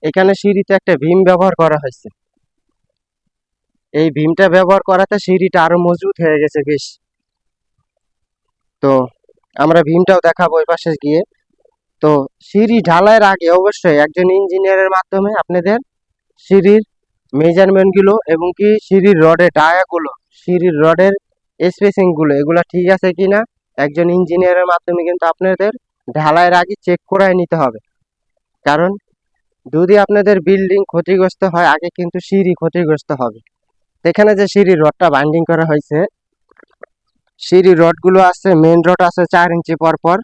এখানে সিঁড়িতে একটা ভীম ব্যবহার করা হয়েছে। এই ভীমটা ব্যবহার করাতে সিঁড়িটা আরো মজবুত হয়ে গেছে বেশ। তো আমরা ভীমটাও দেখাবো ওই পাশে গিয়ে। তো সিঁড়ি ঢালাইয়ের আগে অবশ্যই একজন ইঞ্জিনিয়ারের মাধ্যমে আপনাদের সিঁড়ির মেজারমেন্ট গুলো এবং কি সিঁড়ির রডের ডায়াগুলো, সিঁড়ির রডের স্পেসিং গুলো এগুলা ঠিক আছে কিনা একজন ইঞ্জিনিয়ারের মাধ্যমে কিন্তু আপনাদের ঢালাইয়ের আগে চেক করায় নিতে হবে। কারণ যদি আপনাদের বিল্ডিং ক্ষতিগ্রস্ত হয় আগে কিন্তু সিঁড়ি ক্ষতিগ্রস্ত হবে। এখানে যে সিঁড়ির রডটা বাইন্ডিং করা হয়েছে, সিঁড়ির রডগুলো আছে, মেন রড আছে 4 ইঞ্চি পর পর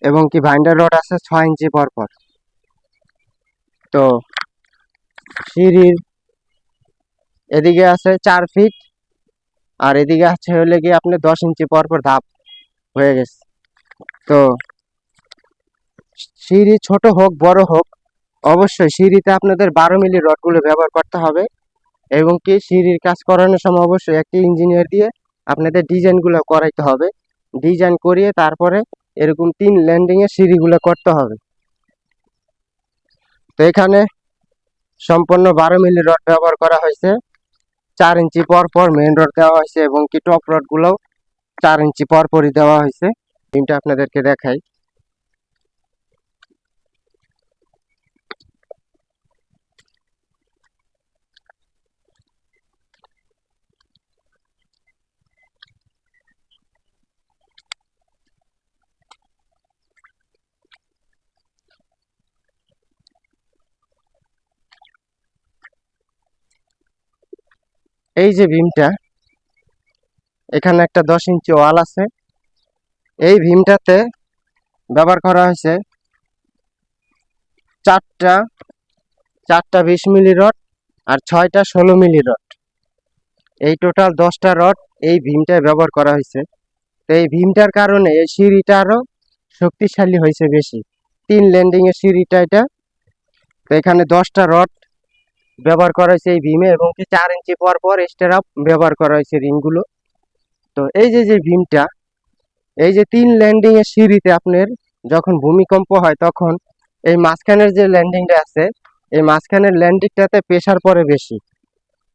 এবং কি বাইন্ডার রড আছে 6 ইঞ্চি পর পর। তো সিঁড়ির এদিকে আছে 4 ফিট আর এদিকে আছে হলে কি আপনি 10 ইঞ্চি পর পর ধাপ হয়ে গেছে। তো সিঁড়ি ছোট হোক বড় হোক অবশ্যই সিঁড়িতে আপনাদের 12 মিলি রডগুলো ব্যবহার করতে হবে এবং কি সিঁড়ির কাজ করানোর সময় অবশ্যই একটি ইঞ্জিনিয়ার দিয়ে আপনাদের ডিজাইনগুলো করাইতে হবে। ডিজাইন করিয়ে তারপরে এরকম 3 ল্যান্ডিং এর সিঁড়িগুলো করতে হবে। তো এখানে সম্পূর্ণ 12 মিলি রড ব্যবহার করা হয়েছে। 4 ইঞ্চি পর পর মেন রড দেওয়া হয়েছে এবং কি টপ রড গুলোও 4 ইঞ্চি পর পরই দেওয়া হয়েছে। তিনটা আপনাদেরকে দেখাই। এই যে ভীমটা, এখানে একটা 10 ইঞ্চি ওয়াল আছে। এই ভীমটাতে ব্যবহার করা হয়েছে চারটা 20 মিলি রড আর 6টা 16 মিলি রড। এই টোটাল 10টা রড এই ভীমটায় ব্যবহার করা হয়েছে। তো এই ভীমটার কারণে এই সিঁড়িটা আরো শক্তিশালী হয়েছে বেশি। 3 ল্যান্ডিং এর সিঁড়িটা এটা। তো এখানে 10টা রড ব্যবহার করা হয়েছে এই ভীমে এবং কি 4 ইঞ্চি পর পর স্টেরাপ ব্যবহার করা হয়েছে রিংগুলো। তো এই যে ভীমটা, এই যে 3 ল্যান্ডিং এর সিঁড়িতে আপনার যখন ভূমিকম্প হয় তখন এই মাঝখানের যে ল্যান্ডিংটা আছে এই মাঝখানের ল্যান্ডিংটাতে প্রেসার পড়ে বেশি,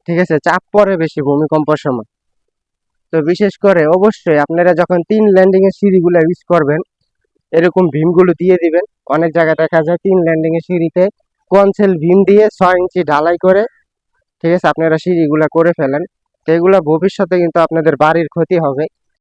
ঠিক আছে, চাপ পড়ে বেশি ভূমিকম্পের সময়। তো বিশেষ করে অবশ্যই আপনারা যখন 3 ল্যান্ডিং এর সিঁড়িগুলো ইউজ করবেন এরকম ভীমগুলো দিয়ে দিবেন। অনেক জায়গায় দেখা যায় 3 ল্যান্ডিং এর সিঁড়িতে কনসেল ভীম দিয়ে 6 ইঞ্চি ঢালাই করে, ঠিক আছে, আপনারা সিঁড়িগুলা করে ফেলেন। তো এগুলা ভবিষ্যতে কিন্তু আপনাদের বাড়ির ক্ষতি হবে।